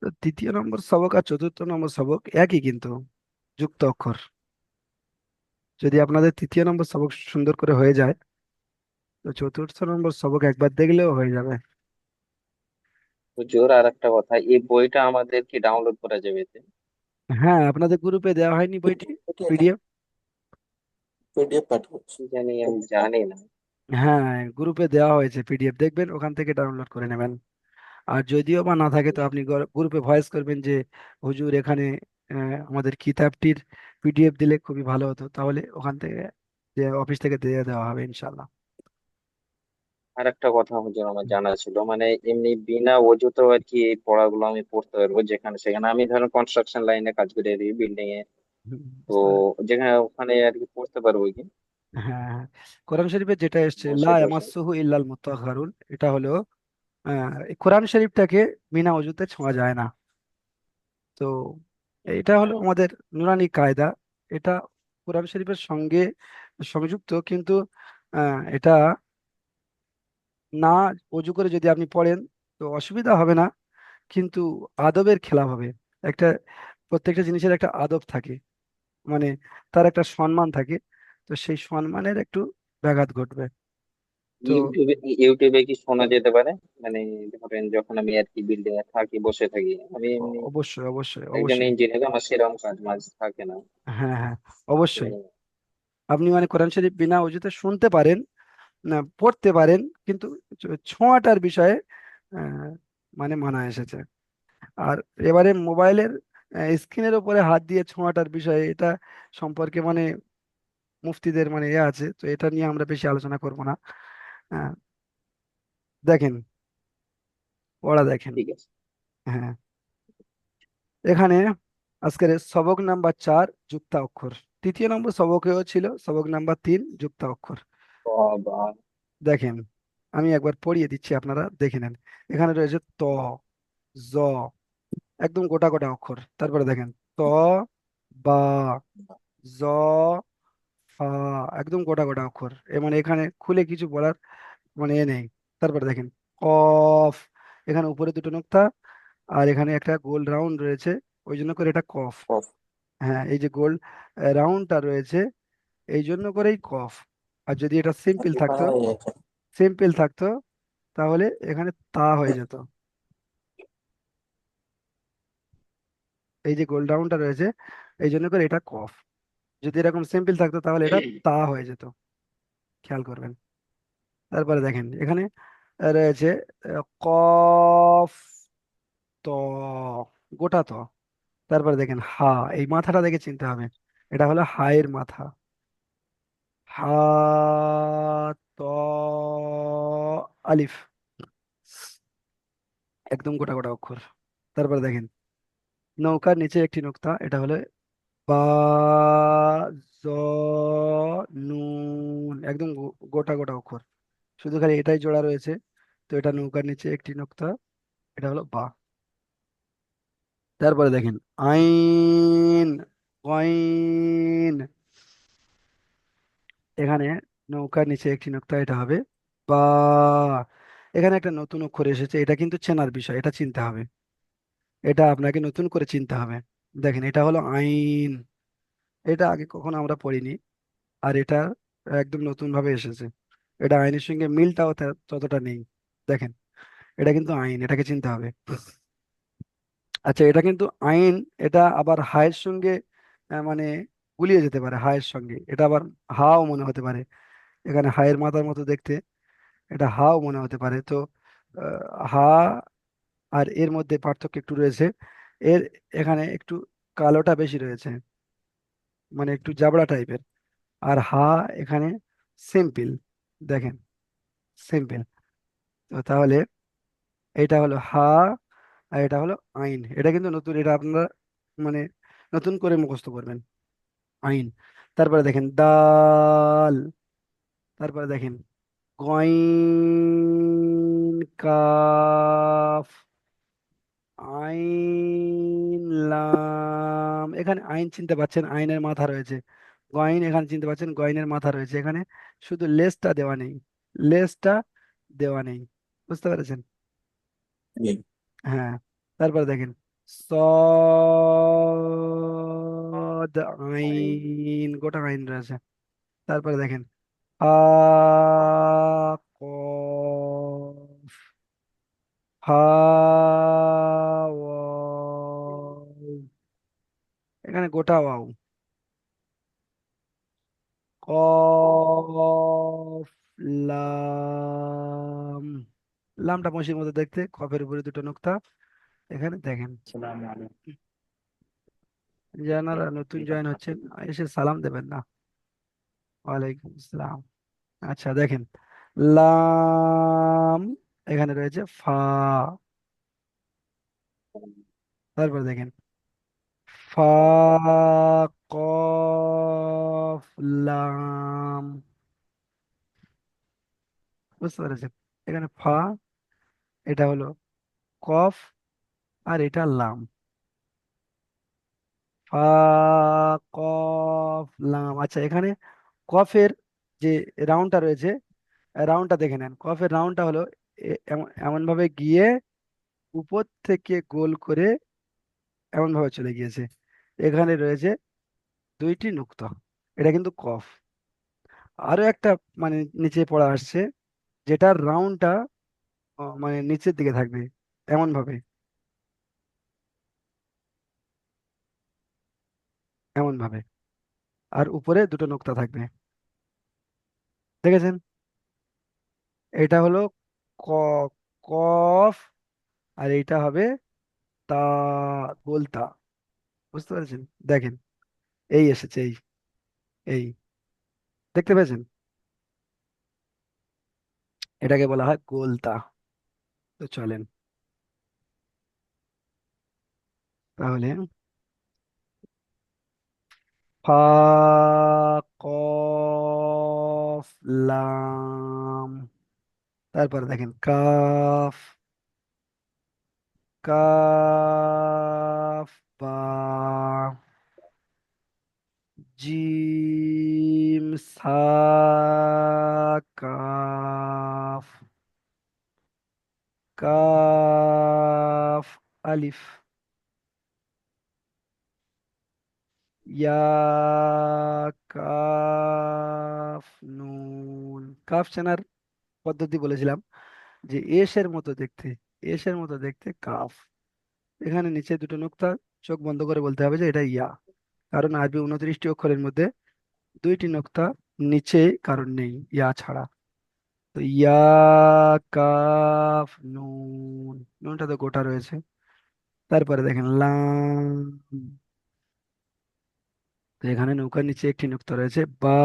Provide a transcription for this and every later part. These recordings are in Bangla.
তো তৃতীয় নম্বর সবক আর চতুর্থ নম্বর সবক একই, কিন্তু যুক্ত অক্ষর। যদি আপনাদের তৃতীয় নম্বর সবক সুন্দর করে হয়ে যায়, তো চতুর্থ নম্বর সবক একবার দেখলেও হয়ে যাবে। হুজুর, আর একটা কথা, এই বইটা আমাদের কি ডাউনলোড করা যাবে এতে? হ্যাঁ, আপনাদের গ্রুপে দেওয়া হয়নি বইটি, পিডিএফ? পিডিএফ পাঠাবো কি জানি, আমি জানি না। হ্যাঁ, গ্রুপে দেওয়া হয়েছে পিডিএফ, দেখবেন ওখান থেকে ডাউনলোড করে নেবেন। আর যদিও বা না থাকে, তো আপনি গ্রুপে ভয়েস করবেন যে হুজুর এখানে আমাদের কিতাবটির পিডিএফ দিলে খুবই ভালো হতো, তাহলে ওখান থেকে যে অফিস থেকে দিয়ে দেওয়া হবে ইনশাল্লাহ। আর একটা কথা হুজুর আমার জানা ছিল, মানে এমনি বিনা অজুতেও আর কি এই পড়াগুলো আমি পড়তে পারবো যেখানে সেখানে? আমি ধরেন কনস্ট্রাকশন লাইনে কাজ করে আর বিল্ডিং এ, তো বুঝতে পারেন? যেখানে ওখানে আর কি পড়তে পারবো কি? হ্যাঁ, হ্যাঁ। কোরআন শরীফে যেটা এসছে লা বসে বসে। ইয়ামাসসুহু ইল্লাল মুতাহহারুন, এটা হলো এই কোরআন শরীফটাকে বিনা অজুতে ছোঁয়া যায় না। তো এটা হলো আমাদের নুরানি কায়দা। এটা কোরআন শরীফের সঙ্গে সংযুক্ত, কিন্তু এটা না অজু করে যদি আপনি পড়েন তো অসুবিধা হবে না, কিন্তু আদবের খেলাপ হবে। একটা প্রত্যেকটা জিনিসের একটা আদব থাকে, মানে তার একটা সম্মান থাকে। তো সেই সম্মানের একটু ব্যাঘাত ঘটবে। তো ইউটিউবে ইউটিউবে কি শোনা যেতে পারে? মানে ধরেন যখন আমি আর কি বিল্ডিং এ থাকি, বসে থাকি, আমি এমনি অবশ্যই, অবশ্যই, একজন অবশ্যই। ইঞ্জিনিয়ার, আমার সেরকম কাজ মাজ থাকে না। হ্যাঁ, হ্যাঁ, তো অবশ্যই। আপনি মানে কোরআন শরীফ বিনা অজুতে শুনতে পারেন, না পড়তে পারেন, কিন্তু ছোঁয়াটার বিষয়ে আহ, মানে মানা এসেছে। আর এবারে মোবাইলের স্ক্রিনের উপরে হাত দিয়ে ছোঁয়াটার বিষয়ে, এটা সম্পর্কে মানে মুফতিদের মানে আছে, তো এটা নিয়ে আমরা বেশি আলোচনা করব না। আহ, দেখেন, পড়া দেখেন। ঠিক আছে। হ্যাঁ, এখানে আজকের সবক নাম্বার 4 যুক্তা অক্ষর। তৃতীয় নম্বর সবকেও ছিল সবক নাম্বার 3 যুক্তা অক্ষর। বাবা। দেখেন, আমি একবার পড়িয়ে দিচ্ছি, আপনারা দেখে নেন। এখানে রয়েছে ত, জ, একদম গোটা গোটা অক্ষর। তারপরে দেখেন ত, বা, জ, ফা, একদম গোটা গোটা অক্ষর। মানে এখানে খুলে কিছু বলার মানে এ নেই। তারপরে দেখেন কফ, এখানে উপরে দুটো নোক্তা, আর এখানে একটা গোল রাউন্ড রয়েছে, ওই জন্য করে এটা কফ। কফ। হ্যাঁ, এই যে গোল রাউন্ডটা রয়েছে, এই জন্য করেই কফ। আর যদি এটা সিম্পল থাকতো তাহলে এখানে তা হয়ে যেত। এই যে গোল রাউন্ডটা রয়েছে, এই জন্য করে এটা কফ। যদি এরকম সিম্পল থাকতো তাহলে এটা তা হয়ে যেত। খেয়াল করবেন। তারপরে দেখেন এখানে রয়েছে কফ, ত, গোটা ত। তারপরে দেখেন হা, এই মাথাটা দেখে চিনতে হবে, এটা হলো হায়ের মাথা। হা, ত, আলিফ, একদম গোটা গোটা অক্ষর। তারপরে দেখেন নৌকার নিচে একটি নোক্তা, এটা হলো বা, জ, নুন, একদম গোটা গোটা অক্ষর। শুধু খালি এটাই জোড়া রয়েছে, তো এটা নৌকার নিচে একটি নোক্তা, এটা হলো বা। তারপরে দেখেন আইন, কইন, এখানে নৌকার নিচে একটি নোক্তা, এটা হবে বা। এখানে একটা নতুন অক্ষর এসেছে, এটা কিন্তু চেনার বিষয়, এটা চিনতে হবে। এটা আপনাকে নতুন করে চিনতে হবে। দেখেন এটা হলো আইন, এটা আগে কখনো আমরা পড়িনি, আর এটা একদম নতুন ভাবে এসেছে। এটা আইনের সঙ্গে মিলটাও ততটা নেই। দেখেন, এটা কিন্তু আইন, এটাকে চিনতে হবে। আচ্ছা, এটা কিন্তু আইন, এটা আবার হায়ের সঙ্গে মানে গুলিয়ে যেতে পারে, হায়ের সঙ্গে এটা আবার হাও মনে হতে পারে। এখানে হায়ের মাথার মতো দেখতে, এটা হাও মনে হতে পারে। তো হা আর এর মধ্যে পার্থক্য একটু রয়েছে। এর এখানে একটু কালোটা বেশি রয়েছে, মানে একটু জাবড়া টাইপের। আর হা এখানে সিম্পল, দেখেন সিম্পল। তো তাহলে এটা হলো হা, আর এটা হলো আইন। এটা কিন্তু নতুন, এটা আপনারা মানে নতুন করে মুখস্থ করবেন, আইন। তারপরে দেখেন দাল, তারপরে দেখেন গইন, কাফ, আইন, লাম। এখানে আইন চিনতে পাচ্ছেন, আইনের মাথা রয়েছে। গইন এখানে চিনতে পাচ্ছেন, গইনের মাথা রয়েছে এখানে। শুধু লেজটা দেওয়া নেই, লেজটা দেওয়া নেই। বুঝতে পেরেছেন? জি। হ্যাঁ। তারপরে দেখেন সদ, আইন। আইন, গোটা আইন রয়েছে। তারপরে দেখেন আ, কফ, হা, ওয়াও। এখানে গোটা ওয়াও। কফ, লাম। লামটা মসির মতো দেখতে, কফের উপরে দুটো নোক্তা। এখানে দেখেন, আসসালামু আলাইকুম। যারা নতুন জয়েন হচ্ছেন এসে সালাম দেবেন না। ওয়ালাইকুম আসসালাম। আচ্ছা দেখেন, লাম, এখানে রয়েছে ফা। তারপর দেখেন ফা, কফ, লাম। বুঝতে পেরেছেন? এখানে ফা, এটা হলো কফ, আর এটা লাম। ফা, কফ, লাম। আচ্ছা এখানে কফের যে রাউন্ডটা রয়েছে, রাউন্ডটা দেখে নেন। কফের রাউন্ডটা হলো এমন এমন ভাবে গিয়ে উপর থেকে গোল করে এমন ভাবে চলে গিয়েছে। এখানে রয়েছে দুইটি নুক্তা। এটা কিন্তু কফ। আরো একটা মানে নিচে পড়া আসছে, যেটার রাউন্ডটা মানে নিচের দিকে থাকবে এমন ভাবে, এমন ভাবে, আর উপরে দুটো নোক্তা থাকবে। দেখেছেন? এটা হলো ক, কফ, আর এইটা হবে তা, গোলতা। বুঝতে পেরেছেন? দেখেন, এই এসেছে, এই এই দেখতে পেয়েছেন? এটাকে বলা হয় গোলতা। তো চলেন তাহলে, ফা, কফ, লাম। তারপর দেখেন কাফ, কাফ, বা, জিম, সা, কাফ, কাফ, আলিফ, ইয়া, কাফ, নুন। কাফ চেনার পদ্ধতি বলেছিলাম যে এর মতো দেখতে, এর মতো দেখতে কাফ। এখানে নিচে দুটো নুক্তা, চোখ বন্ধ করে বলতে হবে যে এটা ইয়া। কারণ আরবি 29টি অক্ষরের মধ্যে দুইটি নুক্তা নিচে কারণ নেই ইয়া ছাড়া। তো ইয়া, কাফ, নুন। নুনটা তো গোটা রয়েছে। তারপরে দেখেন লাম। তো এখানে নৌকার নিচে একটি নুক্তা রয়েছে, বা,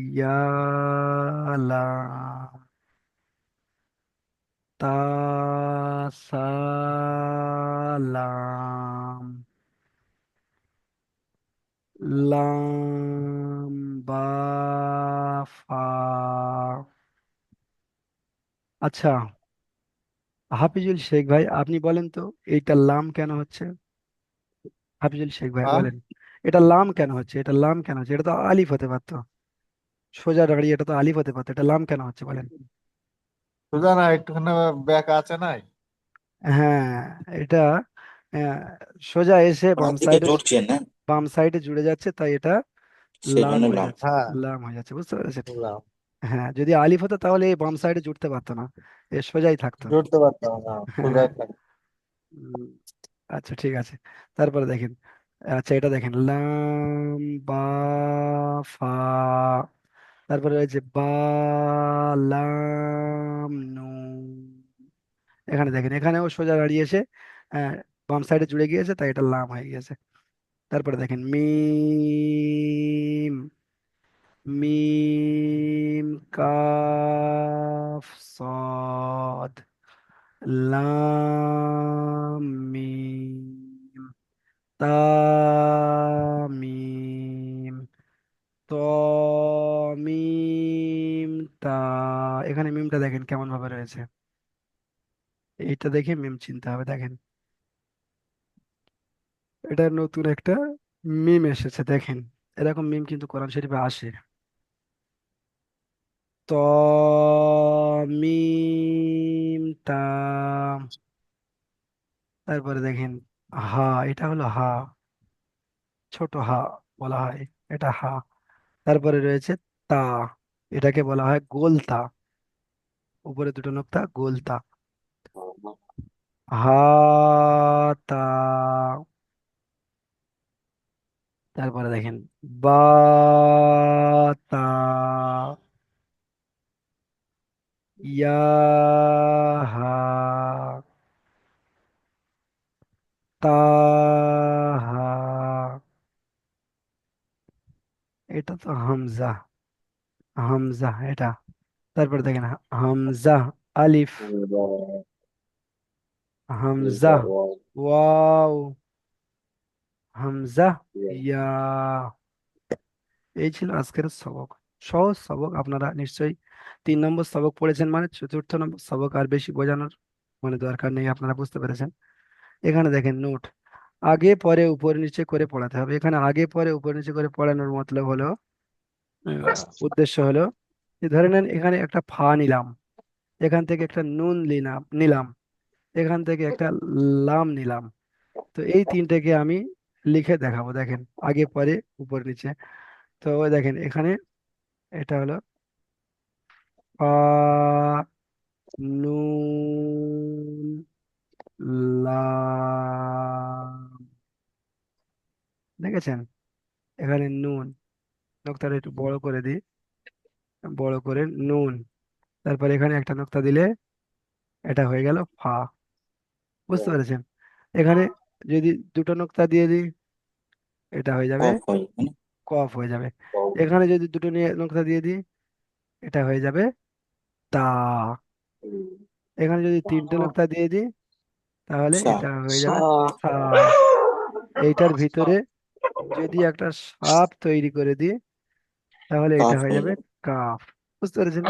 ইয়া, লাম, তা, সা, লাম, লাম, বা, ফা। আচ্ছা, হাফিজুল শেখ ভাই আপনি বলেন তো, এইটা লাম কেন হচ্ছে? হাফিজুল শেখ ভাই হ্যাঁ, বলেন, এটা লাম কেন হচ্ছে? এটা লাম কেন হচ্ছে? এটা তো আলিফ হতে পারতো, সোজা দাঁড়িয়ে এটা তো আলিফ হতে পারতো, এটা লাম কেন হচ্ছে বলেন? সোজা না, একটুখানি ব্যাক আছে নাই? হ্যাঁ, এটা আহ, সোজা এসে ওনার দিকে জুড়ছে না, বাম সাইডে জুড়ে যাচ্ছে, তাই এটা সেই লাম জন্য হয়ে লাম। যাচ্ছে। হ্যাঁ, লাম হয়ে যাচ্ছে, বুঝতে পেরেছেন? বুঝলাম। হ্যাঁ, যদি আলিফ হতো তাহলে এই বাম সাইডে জুড়তে পারতো না, এ সোজাই থাকতো। জুড়তে পারতাম না, হ্যাঁ। সোজাই থাকে। উম, আচ্ছা ঠিক আছে। তারপরে দেখেন, আচ্ছা এটা দেখেন লাম, বা, ফা। তারপরে রয়েছে বা, লাম, নুন। এখানে দেখেন, এখানেও সোজা দাঁড়িয়েছে, আহ, বাম সাইডে জুড়ে গিয়েছে, তাই এটা লাম হয়ে গিয়েছে। তারপরে দেখেন মিম, মিম, কাফ, সদ, লাম, মিম, তা, মিম, ত, মিম, তা। এখানে মিমটা দেখেন কেমন ভাবে রয়েছে, এইটা দেখে মিম চিনতে হবে। দেখেন, এটা নতুন একটা মিম এসেছে, দেখেন এরকম মিম কিন্তু কোরআন শরীফে আসে। ত, মিম, তা। তারপরে দেখেন হা, এটা হলো হা, ছোট হা বলা হয়, এটা হা। তারপরে রয়েছে তা, এটাকে বলা হয় গোলতা, উপরে দুটো নোক্তা, গোলতা। হাতা, তারপরে দেখেন বাতা, ইয়াহা, তাহা, এটা তো হামজা, হামজা এটা। তারপরে দেখেন হামজা, আলিফ, হামজা, ওয়াও, হামজা, ইয়া। এই ছিল আজকের সবক, সহজ সবক। আপনারা নিশ্চয়ই 3 নম্বর সবক পড়েছেন, মানে 4র্থ নম্বর সবক আর বেশি বোঝানোর মানে দরকার নেই, আপনারা বুঝতে পেরেছেন। এখানে দেখেন নোট, আগে পরে উপর নিচে করে পড়াতে হবে। এখানে আগে পরে উপর নিচে করে পড়ানোর মতলব হলো, উদ্দেশ্য হলো, যে ধরে নেন এখানে একটা ফা নিলাম, এখান থেকে একটা নুন নিলাম নিলাম, এখান থেকে একটা লাম নিলাম। তো এই তিনটেকে আমি লিখে দেখাবো, দেখেন আগে পরে উপর নিচে। তো ওই দেখেন এখানে এটা হলো ফা, নুন, লাম, দেখেছেন? এখানে নুন, নোক্তাটা একটু বড় করে দিই, বড় করে নুন। তারপর এখানে একটা নোক্তা দিলে এটা হয়ে গেল ফা, বুঝতে পেরেছেন? এখানে যদি দুটো নোক্তা দিয়ে দিই, এটা হয়ে যাবে অফ হয় মানে কফ হয়ে যাবে। এখানে যদি দুটো নিয়ে নোক্তা দিয়ে দিই, এটা হয়ে যাবে তা। এখানে যদি তিনটে নোক্তা দিয়ে দিই, তাহলে সা। এটা হয়ে যাবে সা। এইটার ভিতরে যদি একটা সাপ তৈরি করে দিই, তাহলে এটা কাফ হয়ে হয়ে যাবে যাবে। কাফ। বুঝতে পেরেছেন?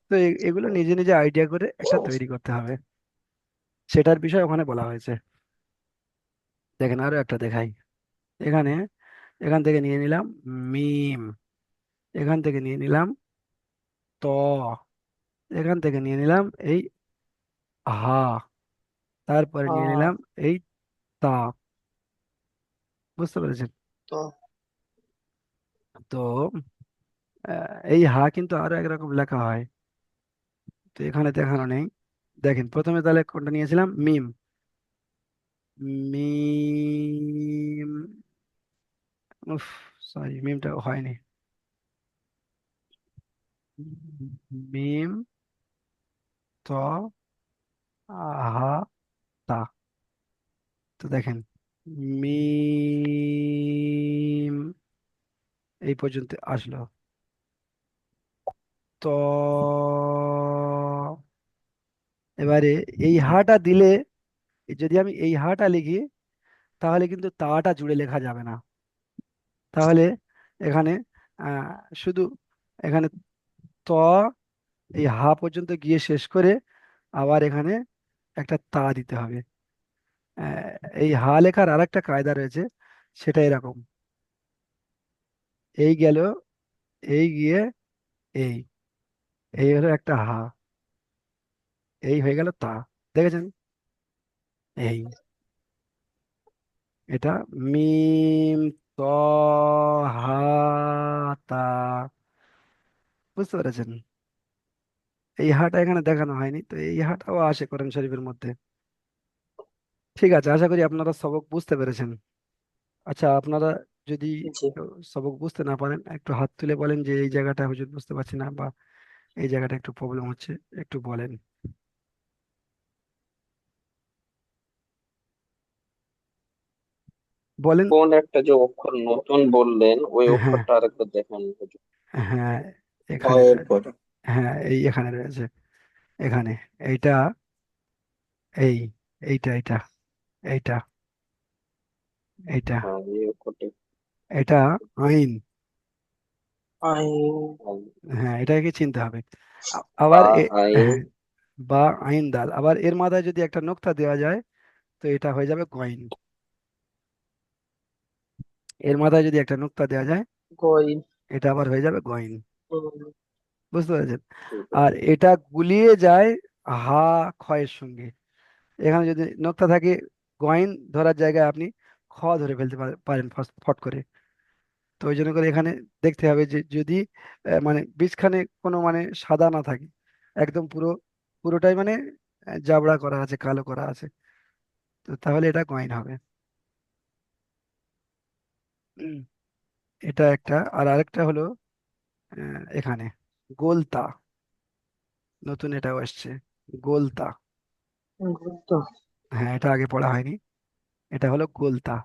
তো এগুলো নিজে নিজে আইডিয়া করে একটা তৈরি করতে হবে, সেটার বিষয় ওখানে বলা হয়েছে। দেখেন আরো একটা দেখাই। এখানে, এখান থেকে নিয়ে নিলাম মিম, এখান থেকে নিয়ে নিলাম ত, এখান থেকে নিয়ে নিলাম এই হা, তারপরে নিয়ে নিলাম এই তা। বুঝতে পেরেছেন? তো এই হা কিন্তু আরো একরকম লেখা হয়, তো এখানে দেখানো নেই। দেখেন প্রথমে তাহলে কোনটা নিয়েছিলাম, মিম, মিম, উফ, সরি মিমটা হয়নি, মিম, ত, আহা, তা। তো দেখেন মিম এই পর্যন্ত আসলো, তো এবারে এই হাটা দিলে, যদি আমি এই হাটা লিখি, তাহলে কিন্তু তাটা জুড়ে লেখা যাবে না। তাহলে এখানে আহ, শুধু এখানে ত, এই হা পর্যন্ত গিয়ে শেষ করে আবার এখানে একটা তা দিতে হবে। আহ, এই হা লেখার আর একটা কায়দা রয়েছে, সেটা এরকম, এই গেল, এই গিয়ে এই, এই হলো একটা হা, এই হয়ে গেল তা, দেখেছেন? এই, এটা মিম, ত, হা, তা। বুঝতে পেরেছেন? এই হাটা এখানে দেখানো হয়নি, তো এই হাটাও আসে কোরআন শরীফের মধ্যে। ঠিক আছে, আশা করি আপনারা সবক বুঝতে পেরেছেন। আচ্ছা, আপনারা যদি কেউ সবক বুঝতে না পারেন, একটু হাত তুলে বলেন যে এই জায়গাটা হুজুর বুঝতে পারছি না, বা এই জায়গাটা একটু প্রবলেম হচ্ছে, একটু বলেন। বলেন। কোন একটা যে অক্ষর নতুন বললেন ওই হ্যাঁ, অক্ষরটা আরেকবার দেখান হুজুর। হ্যাঁ, এখানে ভয়ের পরে। হ্যাঁ, এই এখানে রয়েছে, এখানে, এইটা, এই, এইটা, এইটা, এইটা, এইটা, হ্যাঁ এই অক্ষরটা। এটা আইন। আইন। হ্যাঁ, এটাকে চিনতে হবে। বা আবার আইন। হ্যাঁ, বা আইন দাল, আবার এর মাথায় যদি একটা নোক্তা দেওয়া যায়, তো এটা হয়ে যাবে গইন। এর মাথায় যদি একটা নোক্তা দেওয়া যায়, এটা আবার হয়ে যাবে গইন। বুঝতে পেরেছেন? ঠিক আর আছে। এটা গুলিয়ে যায় হা, ক্ষয়ের সঙ্গে। এখানে যদি নোক্তা থাকে, গয়েন ধরার জায়গায় আপনি খ ধরে ফেলতে পারেন ফট করে। তো ওই জন্য করে এখানে দেখতে হবে যে যদি মানে বীজখানে কোনো মানে সাদা না থাকে, একদম পুরোটাই মানে জাবড়া করা আছে, কালো করা আছে, তো তাহলে এটা গয়েন হবে। উম, এটা একটা। আর আরেকটা হলো এখানে গোলতা, নতুন এটাও আসছে, গোলতা। তো হ্যাঁ, এটা আগে পড়া হয়নি। এটা হলো গোলতা।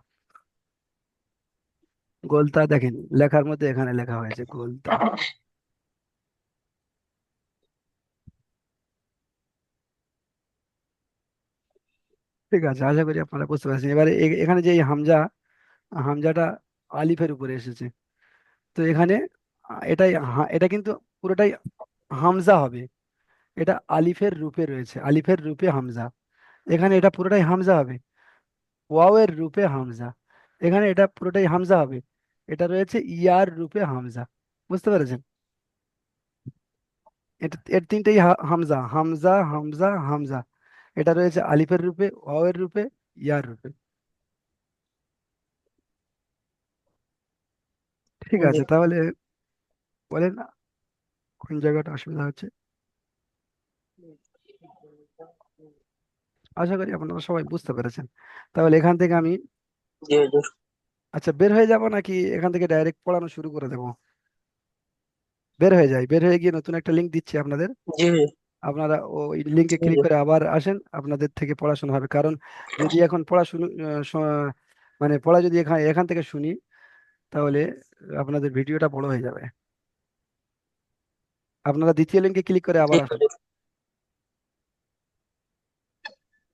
গোলতা দেখেন লেখার মধ্যে এখানে লেখা হয়েছে গোলতা। ঠিক আছে, আশা করি আপনারা বুঝতে পারছেন। এবারে এখানে যে এই হামজাটা আলিফের উপরে এসেছে, তো এখানে এটা কিন্তু পুরোটাই হামজা হবে। এটা আলিফের রূপে রয়েছে, আলিফের রূপে হামজা। এখানে এটা পুরোটাই হামজা হবে, ওয়াও এর রূপে হামজা। এখানে এটা পুরোটাই হামজা হবে, এটা রয়েছে ইয়ার রূপে হামজা। বুঝতে পেরেছেন? এটা এর তিনটেই হামজা, হামজা হামজা হামজা। এটা রয়েছে আলিফের রূপে, ওয়াও এর রূপে, ইয়ার রূপে। ঠিক আছে, তাহলে বলেন কোন জায়গাটা অসুবিধা হচ্ছে। আশা করি আপনারা সবাই বুঝতে পেরেছেন। তাহলে এখান থেকে আমি জি হুজুর। আচ্ছা বের হয়ে যাব নাকি এখান থেকে ডাইরেক্ট পড়ানো শুরু করে দেবো? বের হয়ে যাই, বের হয়ে গিয়ে নতুন একটা লিঙ্ক দিচ্ছি আপনাদের। জি হুজুর। আপনারা ওই লিঙ্কে জি ক্লিক হুজুর। করে আবার আসেন, আপনাদের থেকে পড়াশোনা হবে। কারণ যদি এখন পড়া শুরু মানে পড়া যদি এখান এখান থেকে শুনি, তাহলে আপনাদের ভিডিওটা বড় হয়ে যাবে। আপনারা দ্বিতীয় লিঙ্কে ক্লিক করে জি আবার আসুন। হুজুর।